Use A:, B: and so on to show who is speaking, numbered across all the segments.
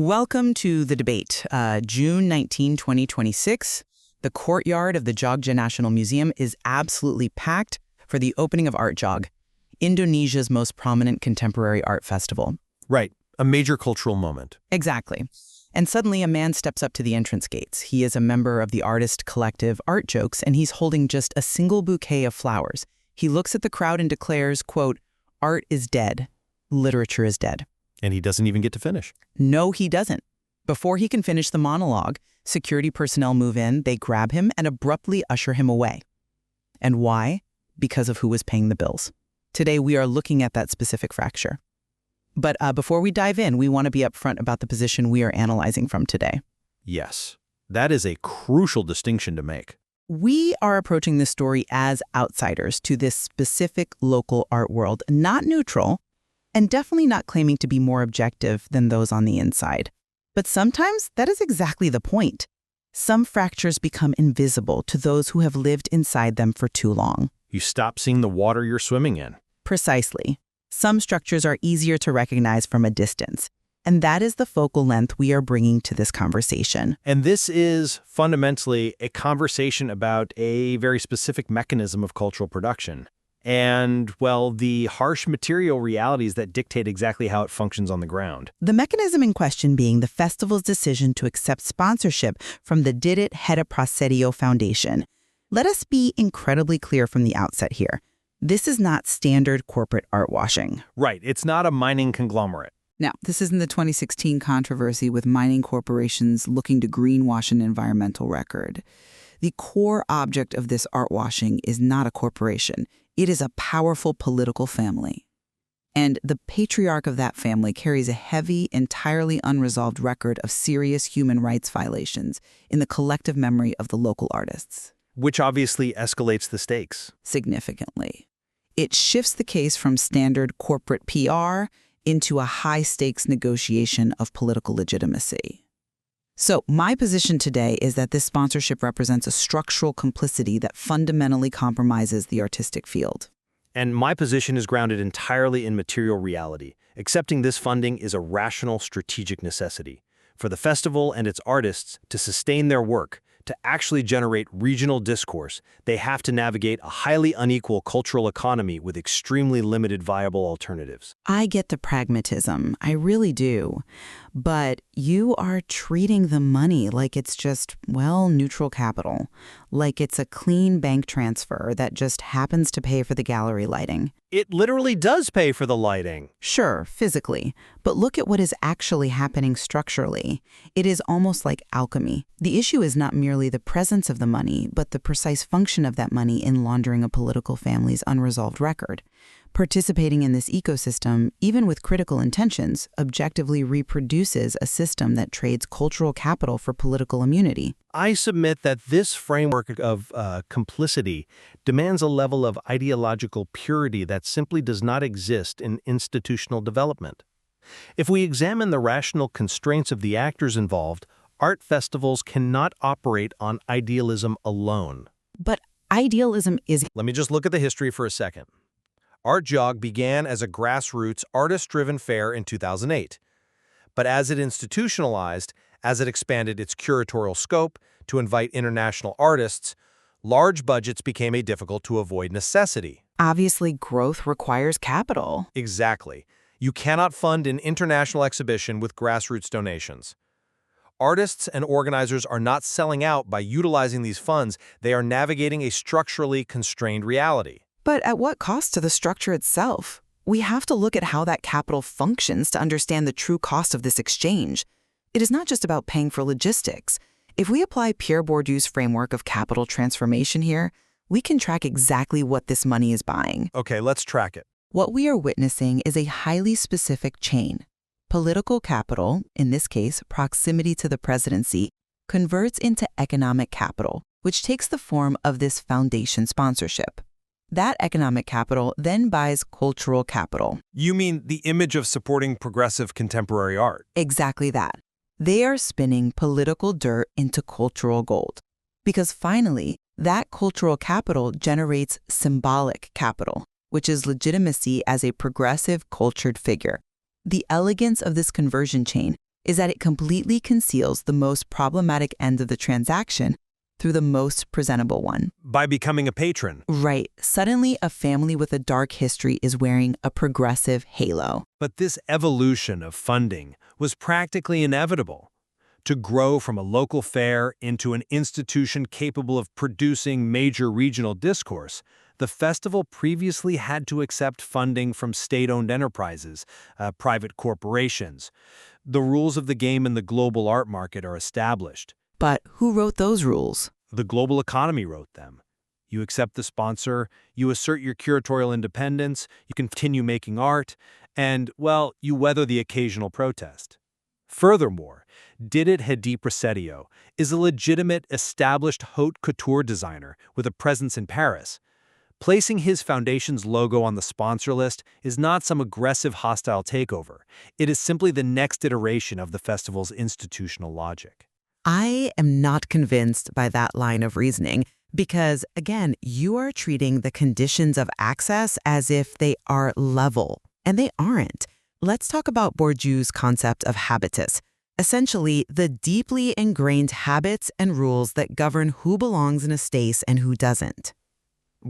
A: Welcome to the debate. June 19, 2026. The courtyard of the Jogja National Museum is absolutely packed for the opening of ArtJog, Indonesia's most prominent contemporary art festival.
B: Right, a major cultural moment.
A: Exactly. And suddenly a man steps up to the entrance gates. He is a member of the artist collective ArtJog, and he's holding just a single bouquet of flowers. He looks at the crowd and declares, quote, "Art is dead. Literature is dead."
B: And he doesn't even get to finish.
A: No, he doesn't. Before he can finish the monologue, security personnel move in, they grab him and abruptly usher him away. And why? Because of who was paying the bills. Today, we are looking at that specific fracture. But before we dive in, we want to be upfront about the position we are analyzing from today.
B: Yes, that is a crucial distinction to make.
A: We are approaching this story as outsiders to this specific local art world, not neutral, and definitely not claiming to be more objective than those on the inside. But sometimes that is exactly the point. Some fractures become invisible to those who have lived inside them for too long.
B: You stop seeing the water you're swimming in.
A: Precisely. Some structures are easier to recognize from a distance, and that is the focal length we are bringing to this conversation.
B: And this is fundamentally a conversation about a very specific mechanism of cultural production. And, well, the harsh material realities that dictate exactly how it functions on the ground.
A: The mechanism in question being the festival's decision to accept sponsorship from the Didit Heda Prasetyo Foundation. Let us be incredibly clear from the outset here. This is not standard corporate art washing.
B: Right, it's not a mining conglomerate.
C: Now, this isn't the 2016 controversy with mining corporations looking to greenwash an environmental record. The core object of this art washing is not a corporation. It is a powerful political family. And the patriarch of that family carries a heavy, entirely unresolved record of serious human rights violations in the collective memory of the local artists.
B: Which obviously escalates the stakes.
C: Significantly. It shifts the case from standard corporate PR into a high-stakes negotiation of political legitimacy. So my position today is that this sponsorship represents a structural complicity that fundamentally compromises the artistic field.
B: And my position is grounded entirely in material reality. Accepting this funding is a rational, strategic necessity for the festival and its artists to sustain their work. To actually generate regional discourse, they have to navigate a highly unequal cultural economy with extremely limited viable alternatives.
A: I get the pragmatism, I really do. But you are treating the money like it's just, well, neutral capital. Like it's a clean bank transfer that just happens to pay for the gallery lighting.
B: It literally does pay for the lighting.
A: Sure, physically. But look at what is actually happening structurally. It is almost like alchemy. The issue is not merely the presence of the money, but the precise function of that money in laundering a political family's unresolved record. Participating in this ecosystem, even with critical intentions, objectively reproduces a system that trades cultural capital for political immunity.
B: I submit that this framework of complicity demands a level of ideological purity that simply does not exist in institutional development. If we examine the rational constraints of the actors involved, art festivals cannot operate on idealism alone.
A: But idealism is...
B: Let me just look at the history for a second. ArtJog began as a grassroots, artist-driven fair in 2008. But as it institutionalized, as it expanded its curatorial scope to invite international artists, large budgets became a difficult-to-avoid necessity.
A: Obviously, growth requires capital.
B: Exactly. You cannot fund an international exhibition with grassroots donations. Artists and organizers are not selling out by utilizing these funds. They are navigating a structurally constrained reality.
C: But at what cost to the structure itself? We have to look at how that capital functions to understand the true cost of this exchange. It is not just about paying for logistics. If we apply Pierre Bourdieu's framework of capital transformation here, we can track exactly what this money is buying.
B: Okay, let's track it.
C: What we are witnessing is a highly specific chain. Political capital, in this case, proximity to the presidency, converts into economic capital, which takes the form of this foundation sponsorship. That economic capital then buys cultural capital.
B: You mean the image of supporting progressive contemporary art?
C: Exactly that. They are spinning political dirt into cultural gold. Because finally, that cultural capital generates symbolic capital, which is legitimacy as a progressive, cultured figure. The elegance of this conversion chain is that it completely conceals the most problematic end of the transaction through the most presentable one.
B: By becoming a patron.
C: Right. Suddenly, a family with a dark history is wearing a progressive halo.
B: But this evolution of funding was practically inevitable. To grow from a local fair into an institution capable of producing major regional discourse, the festival previously had to accept funding from state-owned enterprises, private corporations. The rules of the game in the global art market are established.
C: But who wrote those rules?
B: The global economy wrote them. You accept the sponsor, you assert your curatorial independence, you continue making art, and, well, you weather the occasional protest. Furthermore, Didit Hedi Prasetyo is a legitimate, established haute couture designer with a presence in Paris. Placing his foundation's logo on the sponsor list is not some aggressive hostile takeover. It is simply the next iteration of the festival's institutional logic.
A: I am not convinced by that line of reasoning because, again, you are treating the conditions of access as if they are level, and they aren't. Let's talk about Bourdieu's concept of habitus, essentially the deeply ingrained habits and rules that govern who belongs in a space and who doesn't.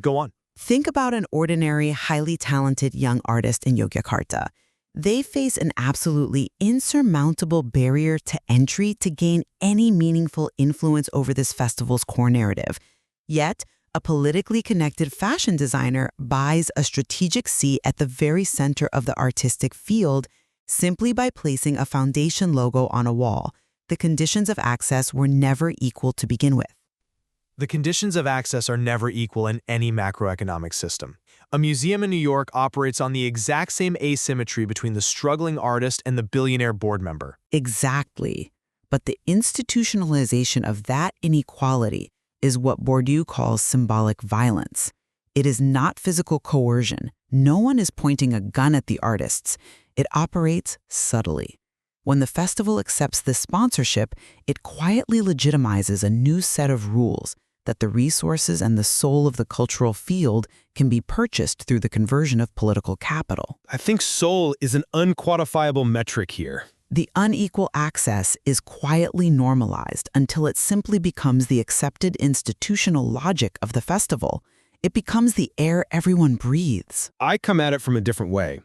B: Go on.
A: Think about an ordinary, highly talented young artist in Yogyakarta. They face an absolutely insurmountable barrier to entry to gain any meaningful influence over this festival's core narrative. Yet, a politically connected fashion designer buys a strategic seat at the very center of the artistic field simply by placing a foundation logo on a wall. The conditions of access were never equal to begin with.
D: The conditions of access are never equal in any macroeconomic system. A museum in New York operates on the exact same asymmetry between the struggling artist and the billionaire board member.
A: Exactly. But the institutionalization of that inequality is what Bourdieu calls symbolic violence. It is not physical coercion. No one is pointing a gun at the artists. It operates subtly. When the festival accepts this sponsorship, it quietly legitimizes a new set of rules that the resources and the soul of the cultural field can be purchased through the conversion of political capital.
D: I think soul is an unquantifiable metric here.
A: The unequal access is quietly normalized until it simply becomes the accepted institutional logic of the festival. It becomes the air everyone breathes.
D: I come at it from a different way.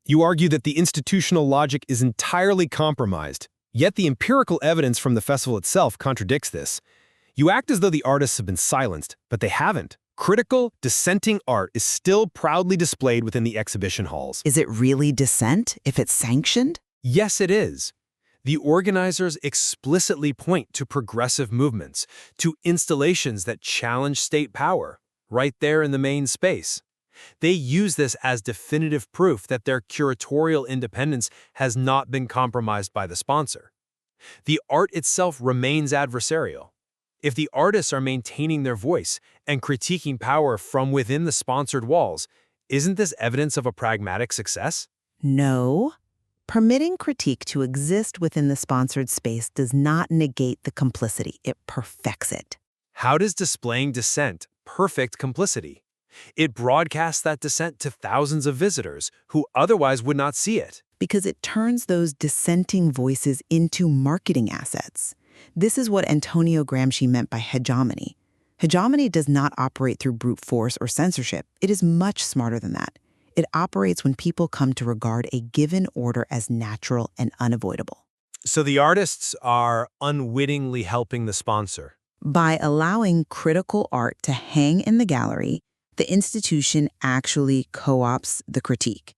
D: You argue that the institutional logic is entirely compromised, yet the empirical evidence from the festival itself contradicts this. You act as though the artists have been silenced, but they haven't. Critical, dissenting art is still proudly displayed within the exhibition halls.
A: Is it really dissent if it's sanctioned?
D: Yes, it is. The organizers explicitly point to progressive movements, to installations that challenge state power, right there in the main space. They use this as definitive proof that their curatorial independence has not been compromised by the sponsor. The art itself remains adversarial. If the artists are maintaining their voice and critiquing power from within the sponsored walls, isn't this evidence of a pragmatic success?
E: No. Permitting critique to exist within the sponsored space does not negate the complicity. It perfects it.
B: How does displaying dissent perfect complicity? It broadcasts that dissent to thousands of visitors who otherwise would not see it.
E: Because it turns those dissenting voices into marketing assets. This is what Antonio Gramsci meant by hegemony. Hegemony does not operate through brute force or censorship. It is much smarter than that. It operates when people come to regard a given order as natural and unavoidable.
B: So the artists are unwittingly helping the sponsor.
E: By allowing critical art to hang in the gallery, the institution actually co-opts the critique.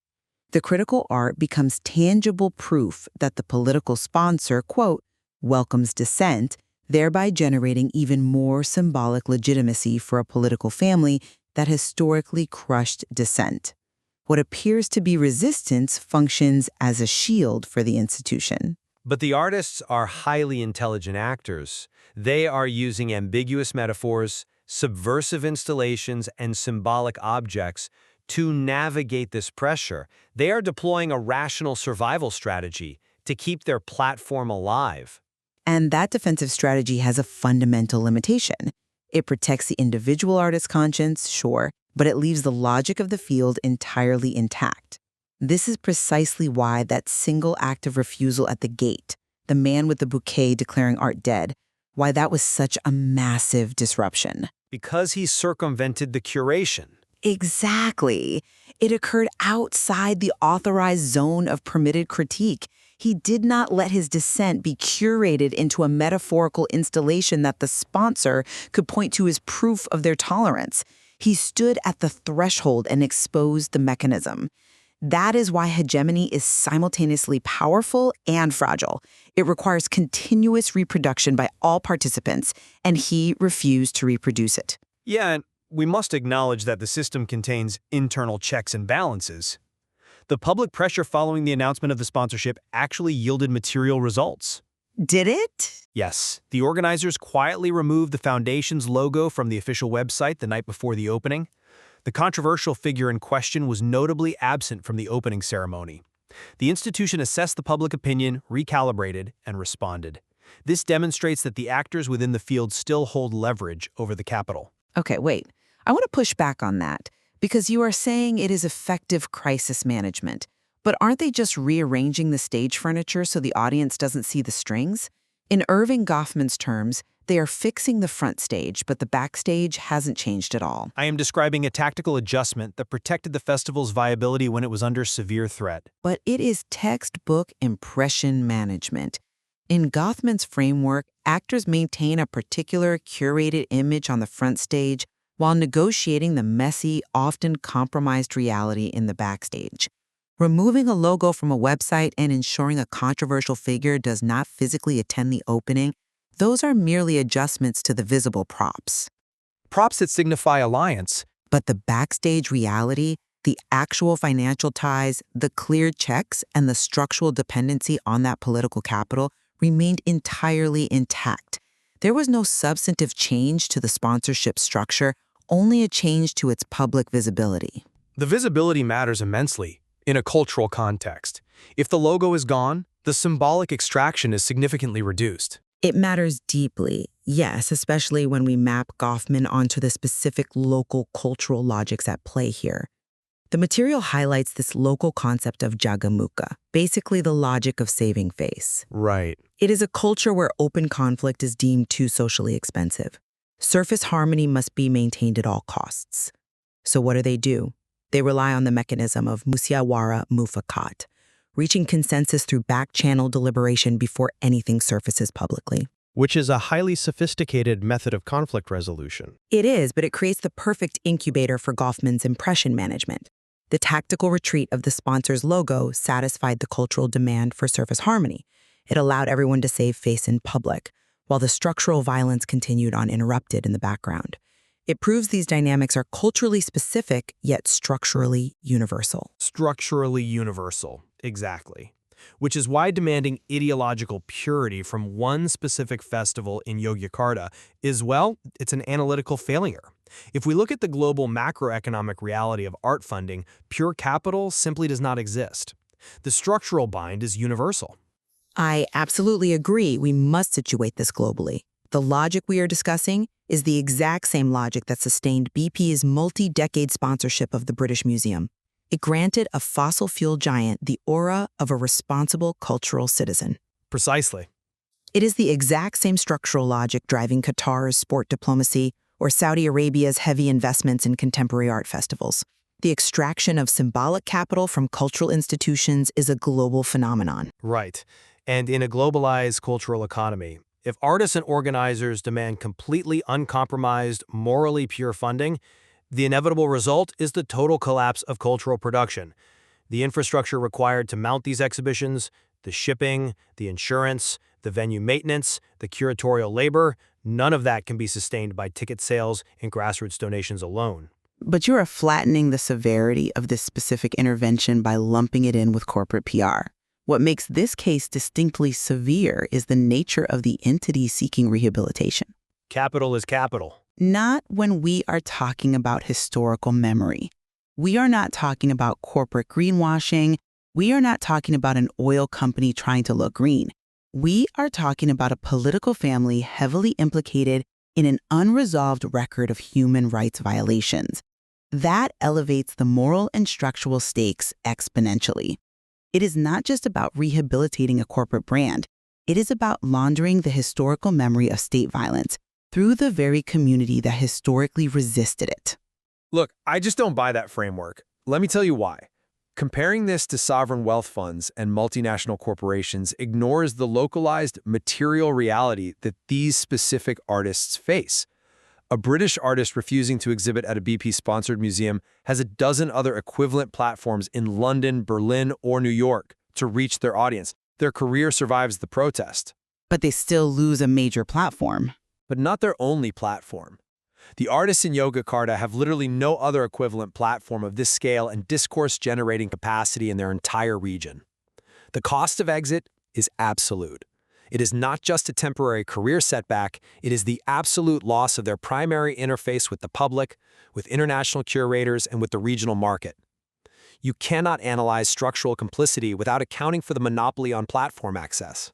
E: The critical art becomes tangible proof that the political sponsor, quote, welcomes dissent, thereby generating even more symbolic legitimacy for a political family that historically crushed dissent. What appears to be resistance functions as a shield for the institution.
B: But the artists are highly intelligent actors. They are using ambiguous metaphors, subversive installations, and symbolic objects to navigate this pressure. They are deploying a rational survival strategy to keep their platform alive.
E: And that defensive strategy has a fundamental limitation. It protects the individual artist's conscience, sure, but it leaves the logic of the field entirely intact. This is precisely why that single act of refusal at the gate, the man with the bouquet declaring art dead, why that was such a massive disruption.
D: Because he circumvented the curation.
E: Exactly. It occurred outside the authorized zone of permitted critique. He did not let his dissent be curated into a metaphorical installation that the sponsor could point to as proof of their tolerance. He stood at the threshold and exposed the mechanism. That is why hegemony is simultaneously powerful and fragile. It requires continuous reproduction by all participants, and he refused to reproduce it.
D: Yeah, and we must acknowledge that the system contains internal checks and balances. The public pressure following the announcement of the sponsorship actually yielded material results.
E: Did it?
D: Yes, the organizers quietly removed the foundation's logo from the official website the night before the opening. The controversial figure in question was notably absent from the opening ceremony. The institution assessed the public opinion, recalibrated, and responded. This demonstrates that the actors within the field still hold leverage over the capital.
E: Okay, wait. I want to push back on that, because you are saying it is effective crisis management. But aren't they just rearranging the stage furniture so the audience doesn't see the strings? In Irving Goffman's terms, they are fixing the front stage, but the backstage hasn't changed at all.
D: I am describing a tactical adjustment that protected the festival's viability when it was under severe threat.
E: But it is textbook impression management. In Goffman's framework, actors maintain a particular curated image on the front stage while negotiating the messy, often compromised reality in the backstage. Removing a logo from a website and ensuring a controversial figure does not physically attend the opening, those are merely adjustments to the visible props.
D: Props that signify alliance.
E: But the backstage reality, the actual financial ties, the cleared checks, and the structural dependency on that political capital remained entirely intact. There was no substantive change to the sponsorship structure, only a change to its public visibility.
D: The visibility matters immensely in a cultural context. If the logo is gone, the symbolic extraction is significantly reduced.
E: It matters deeply, yes, especially when we map Goffman onto the specific local cultural logics at play here. The material highlights this local concept of jagamuka, basically the logic of saving face.
D: Right.
E: It is a culture where open conflict is deemed too socially expensive. Surface harmony must be maintained at all costs. So what do? They rely on the mechanism of musyawarah mufakat, reaching consensus through back-channel deliberation before anything surfaces publicly.
B: Which is a highly sophisticated method of conflict resolution.
E: It is, but it creates the perfect incubator for Goffman's impression management. The tactical retreat of the sponsor's logo satisfied the cultural demand for surface harmony. It allowed everyone to save face in public, while the structural violence continued uninterrupted in the background. It proves these dynamics are culturally specific, yet structurally universal.
D: Structurally universal, exactly. Which is why demanding ideological purity from one specific festival in Yogyakarta is, well, it's an analytical failure. If we look at the global macroeconomic reality of art funding, pure capital simply does not exist. The structural bind is universal.
E: I absolutely agree. We must situate this globally. The logic we are discussing is the exact same logic that sustained BP's multi-decade sponsorship of the British Museum. It granted a fossil fuel giant the aura of a responsible cultural citizen.
D: Precisely.
E: It is the exact same structural logic driving Qatar's sport diplomacy or Saudi Arabia's heavy investments in contemporary art festivals. The extraction of symbolic capital from cultural institutions is a global phenomenon.
D: Right. And in a globalized cultural economy, if artists and organizers demand completely uncompromised, morally pure funding, the inevitable result is the total collapse of cultural production. The infrastructure required to mount these exhibitions, the shipping, the insurance, the venue maintenance, the curatorial labor, none of that can be sustained by ticket sales and grassroots donations alone.
A: But you are flattening the severity of this specific intervention by lumping it in with corporate PR. What makes this case distinctly severe is the nature of the entity seeking rehabilitation.
D: Capital is capital.
A: Not when we are talking about historical memory. We are not talking about corporate greenwashing. We are not talking about an oil company trying to look green. We are talking about a political family heavily implicated in an unresolved record of human rights violations. That elevates the moral and structural stakes exponentially. It is not just about rehabilitating a corporate brand.
C: It is about laundering the historical memory of state violence through the very community that historically resisted it.
D: Look, I just don't buy that framework. Let me tell you why. Comparing this to sovereign wealth funds and multinational corporations ignores the localized material reality that these specific artists face. A British artist refusing to exhibit at a BP-sponsored museum has a dozen other equivalent platforms in London, Berlin, or New York to reach their audience. Their career survives the protest.
C: But they still lose a major platform.
D: But not their only platform. The artists in Yogyakarta have literally no other equivalent platform of this scale and discourse-generating capacity in their entire region. The cost of exit is absolute. It is not just a temporary career setback, it is the absolute loss of their primary interface with the public, with international curators, and with the regional market. You cannot analyze structural complicity without accounting for the monopoly on platform access.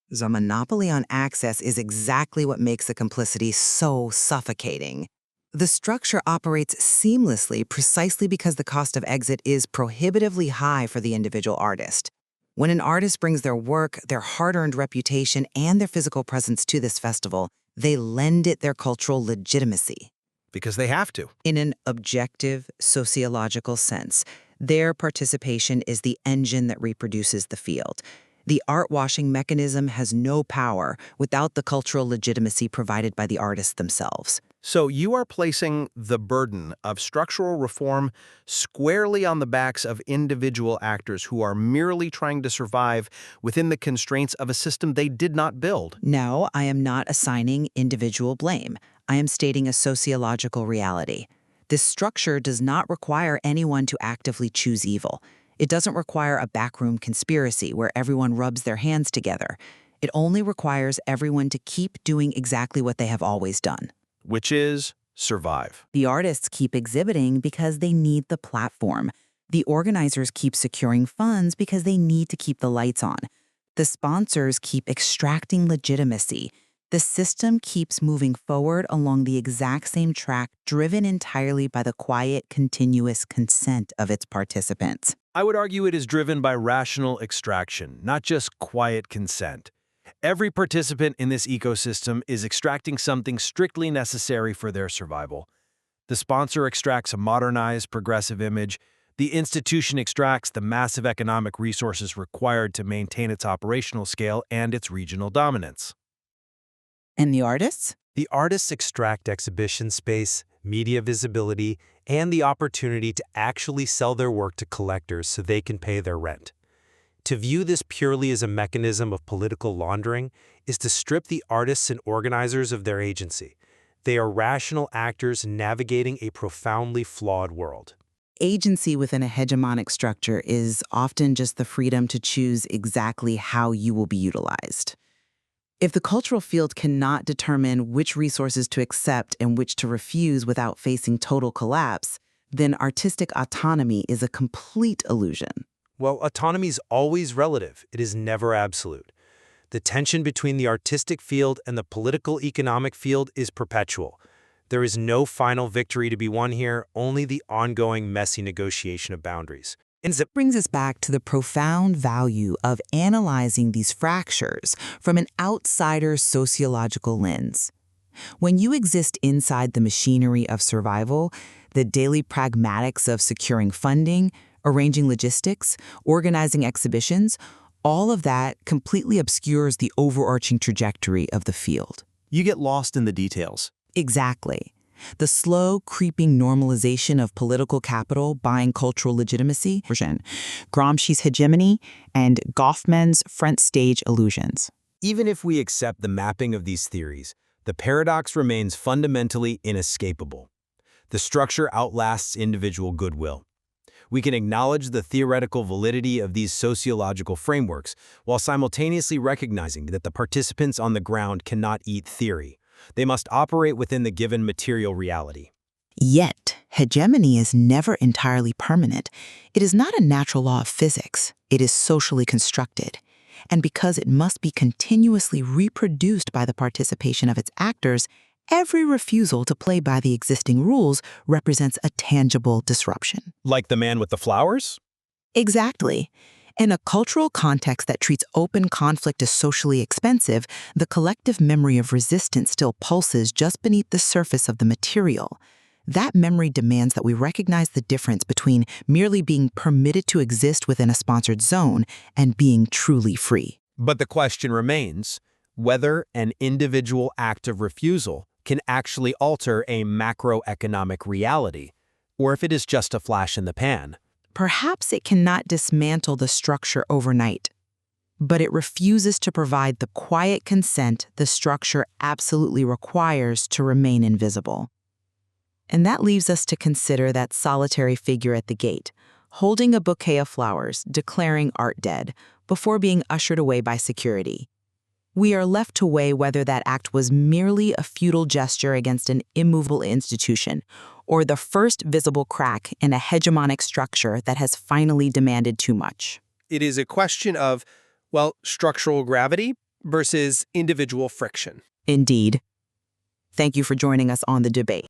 E: The monopoly on access is exactly what makes the complicity so suffocating. The structure operates seamlessly precisely because the cost of exit is prohibitively high for the individual artist. When an artist brings their work, their hard-earned reputation, and their physical presence to this festival, they lend it their cultural legitimacy.
B: Because they have to.
E: In an objective, sociological sense, their participation is the engine that reproduces the field. The art washing mechanism has no power without the cultural legitimacy provided by the artists themselves.
B: So you are placing the burden of structural reform squarely on the backs of individual actors who are merely trying to survive within the constraints of a system they did not build.
E: No, I am not assigning individual blame. I am stating a sociological reality. This structure does not require anyone to actively choose evil. It doesn't require a backroom conspiracy where everyone rubs their hands together. It only requires everyone to keep doing exactly what they have always done.
B: Which is survive.
E: The artists keep exhibiting because they need the platform. The organizers keep securing funds because they need to keep the lights on. The sponsors keep extracting legitimacy. The system keeps moving forward along the exact same track, driven entirely by the quiet, continuous consent of its participants.
B: I would argue it is driven by rational extraction, not just quiet consent. Every participant in this ecosystem is extracting something strictly necessary for their survival. The sponsor extracts a modernized, progressive image. The institution extracts the massive economic resources required to maintain its operational scale and its regional dominance.
C: And the artists?
D: The artists extract exhibition space, media visibility, and the opportunity to actually sell their work to collectors so they can pay their rent. To view this purely as a mechanism of political laundering is to strip the artists and organizers of their agency. They are rational actors navigating a profoundly flawed world.
C: Agency within a hegemonic structure is often just the freedom to choose exactly how you will be utilized. If the cultural field cannot determine which resources to accept and which to refuse without facing total collapse, then artistic autonomy is a complete illusion.
D: Well, autonomy is always relative. It is never absolute. The tension between the artistic field and the political-economic field is perpetual. There is no final victory to be won here, only the ongoing messy negotiation of boundaries.
E: And that brings us back to the profound value of analyzing these fractures from an outsider's sociological lens. When you exist inside the machinery of survival, the daily pragmatics of securing funding, arranging logistics, organizing exhibitions, all of that completely obscures the overarching trajectory of the field.
B: You get lost in the details.
E: Exactly. The slow, creeping normalization of political capital buying cultural legitimacy,
C: Gramsci's hegemony, and Goffman's front stage illusions.
B: Even if we accept the mapping of these theories, the paradox remains fundamentally inescapable. The structure outlasts individual goodwill. We can acknowledge the theoretical validity of these sociological frameworks while simultaneously recognizing that the participants on the ground cannot eat theory. They must operate within the given material reality.
C: Yet, hegemony is never entirely permanent. It is not a natural law of physics. It is socially constructed. And because it must be continuously reproduced by the participation of its actors, every refusal to play by the existing rules represents a tangible disruption.
B: Like the man with the flowers?
C: Exactly.
E: In a cultural context that treats open conflict as socially expensive, the collective memory of resistance still pulses just beneath the surface of the material. That memory demands that we recognize the difference between merely being permitted to exist within a sponsored zone and being truly free.
D: But the question remains whether an individual act of refusal can actually alter a macroeconomic reality, or if it is just a flash in the pan.
E: Perhaps it cannot dismantle the structure overnight, but it refuses to provide the quiet consent the structure absolutely requires to remain invisible. And that leaves us to consider that solitary figure at the gate, holding a bouquet of flowers, declaring art dead, before being ushered away by security. We are left to weigh whether that act was merely a futile gesture against an immovable institution, or the first visible crack in a hegemonic structure that has finally demanded too much.
F: It is a question of, well, structural gravity versus individual friction.
E: Indeed. Thank you for joining us on The Debate.